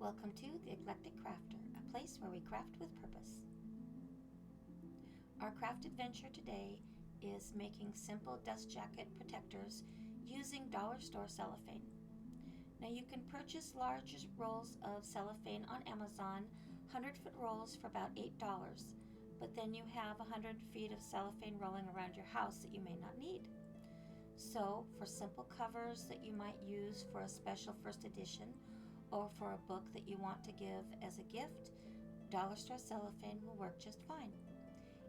Welcome to The Eclectic Crafter, a place where we craft with purpose. Our craft adventure today is making simple dust jacket protectors using dollar store cellophane. Now you can purchase large rolls of cellophane on Amazon, 100-foot rolls for about $8, but then you have 100 feet of cellophane rolling around your house that you may not need. So for simple covers that you might use for a special first edition or for a book that you want to give as a gift, dollar store cellophane will work just fine.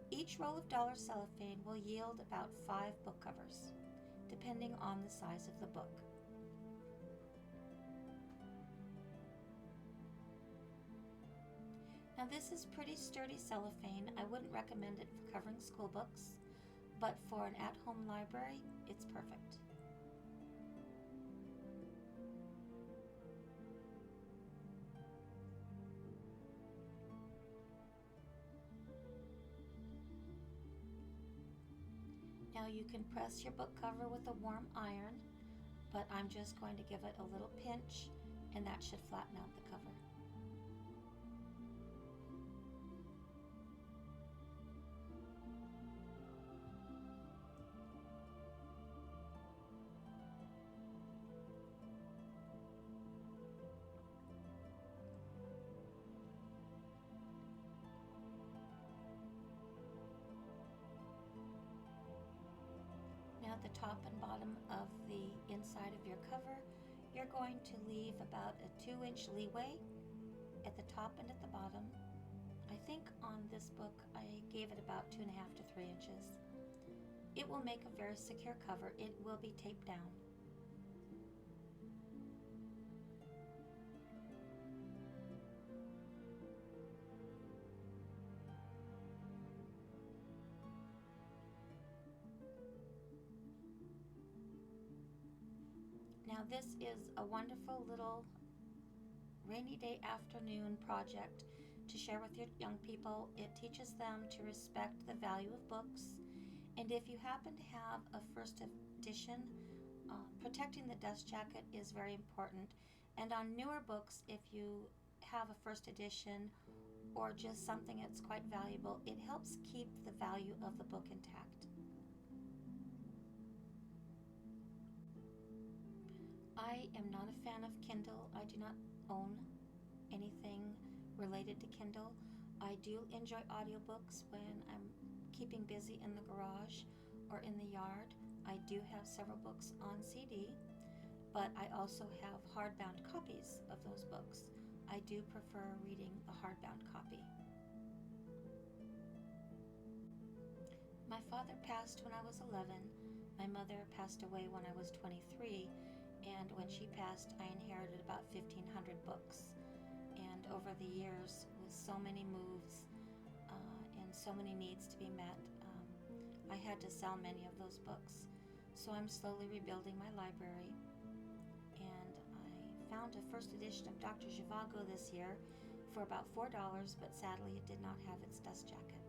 Each roll of dollar cellophane will yield about 5 book covers, depending on the size of the book. Now this is pretty sturdy cellophane. I wouldn't recommend it for covering school books, but for an at-home library, it's perfect. Now you can press your book cover with a warm iron, but I'm just going to give it a little pinch and that should flatten out the cover. Now at the top and bottom of the inside of your cover, you're going to leave about a 2-inch leeway at the top and at the bottom. I think on this book I gave it about 2.5 to 3 inches. It will make a very secure cover. It will be taped down. Now this is a wonderful little rainy day afternoon project to share with your young people. It teaches them to respect the value of books, and if you happen to have a first edition, protecting the dust jacket is very important. And on newer books, if you have a first edition or just something that's quite valuable, it helps keep the value of the book intact. I am not a fan of Kindle. I do not own anything related to Kindle. I do enjoy audiobooks when I'm keeping busy in the garage or in the yard. I do have several books on CD, but I also have hardbound copies of those books. I do prefer reading the hardbound copy. My father passed when I was 11. My mother passed away when I was 23. And when she passed, I inherited about 1,500 books. And over the years, with so many moves and so many needs to be met, I had to sell many of those books. So I'm slowly rebuilding my library. And I found a first edition of Dr. Zhivago this year for about $4, but sadly it did not have its dust jacket.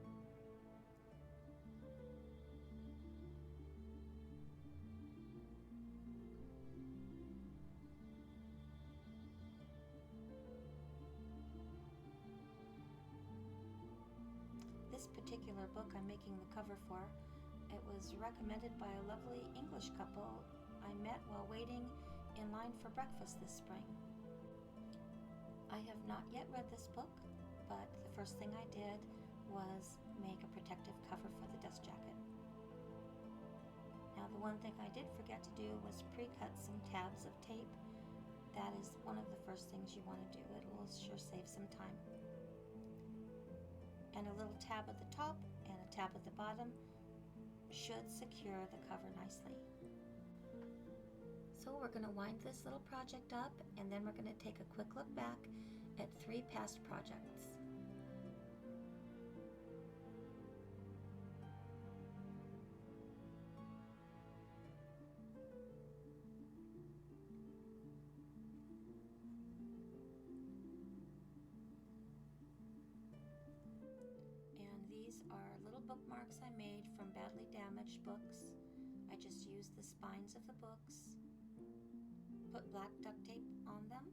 This particular book I'm making the cover for, it was recommended by a lovely English couple I met while waiting in line for breakfast this spring. I have not yet read this book, but the first thing I did was make a protective cover for the dust jacket. Now the one thing I did forget to do was pre-cut some tabs of tape. That is one of the first things you want to do. It will sure save some time. And a little tab at the top and a tab at the bottom should secure the cover nicely. So we're going to wind this little project up, and then we're going to take a quick look back at 3 past projects. These are little bookmarks I made from badly damaged books. I just used the spines of the books, put black duct tape on them,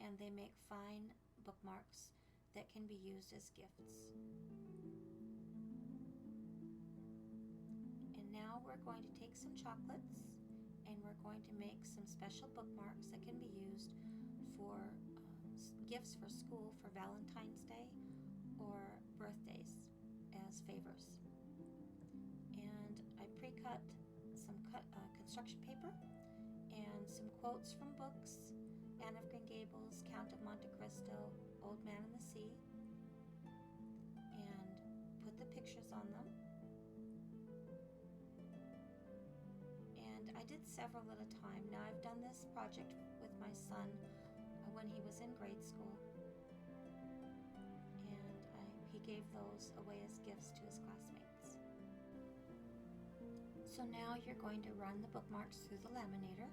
and they make fine bookmarks that can be used as gifts. And now we're going to take some chocolates and we're going to make some special bookmarks that can be used for gifts for school for Valentine's Day or birthdays as favors. And I pre-cut some construction paper and some quotes from books: Anne of Green Gables, Count of Monte Cristo, Old Man and the Sea, and put the pictures on them. And I did several at a time. Now I've done this project with my son when he was in grade school, and he gave those away as gifts to his classmates. So now you're going to run the bookmarks through the laminator.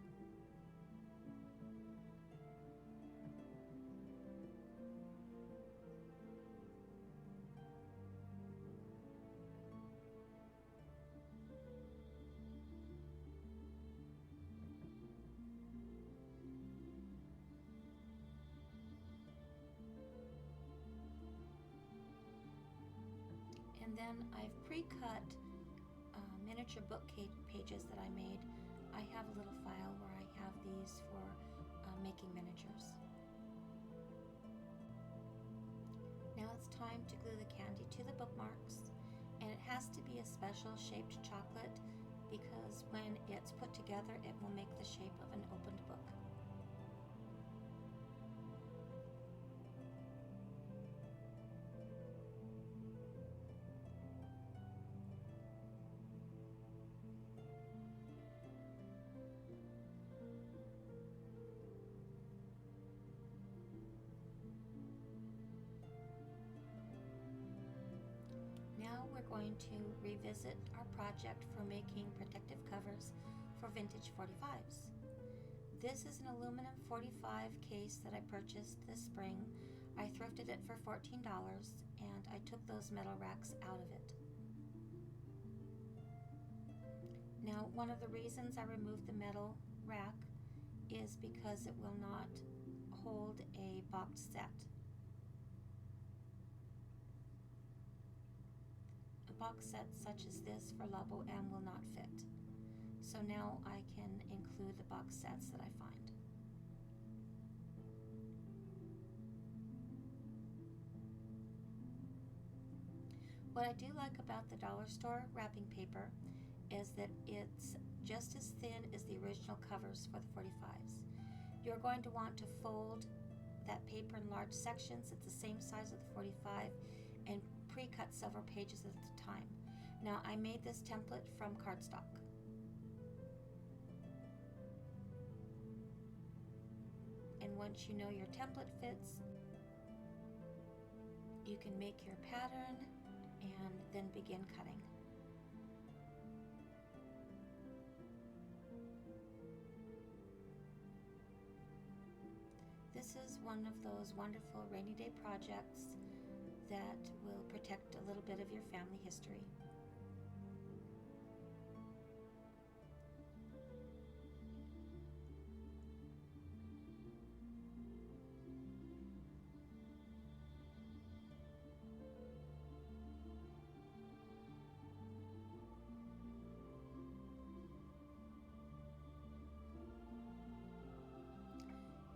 And then I've pre-cut miniature book pages that I made. I have a little file where I have these for making miniatures. Now it's time to glue the candy to the bookmarks, and it has to be a special shaped chocolate because when it's put together it will make the shape of an opened book. Now we're going to revisit our project for making protective covers for vintage 45s. This is an aluminum 45 case that I purchased this spring. I thrifted it for $14 and I took those metal racks out of it. Now, one of the reasons I removed the metal rack is because it will not hold a boxed set. Box sets such as this for La Boheme will not fit. So now I can include the box sets that I find. What I do like about the dollar store wrapping paper is that it's just as thin as the original covers for the 45s. You're going to want to fold that paper in large sections at the same size of the 45 and pre-cut several pages at a time. Now I made this template from cardstock. And once you know your template fits, you can make your pattern and then begin cutting. This is one of those wonderful rainy day projects that will protect a little bit of your family history.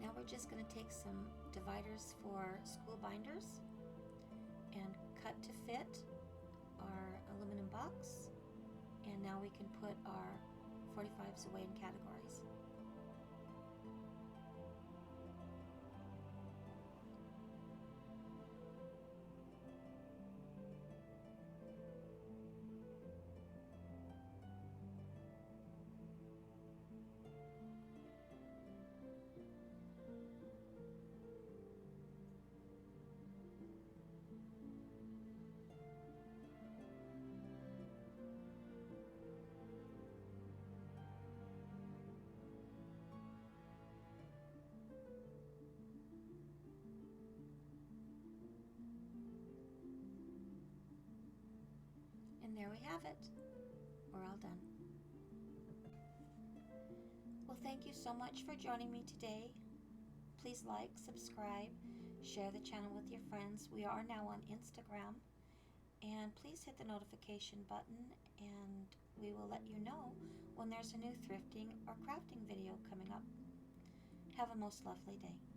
Now we're just going to take some dividers for school binders and cut to fit our aluminum box, and now we can put our 45s away in categories. And there we have it. We're all done. Well, thank you so much for joining me today. Please like, subscribe, share the channel with your friends. We are now on Instagram. And please hit the notification button and we will let you know when there's a new thrifting or crafting video coming up. Have a most lovely day.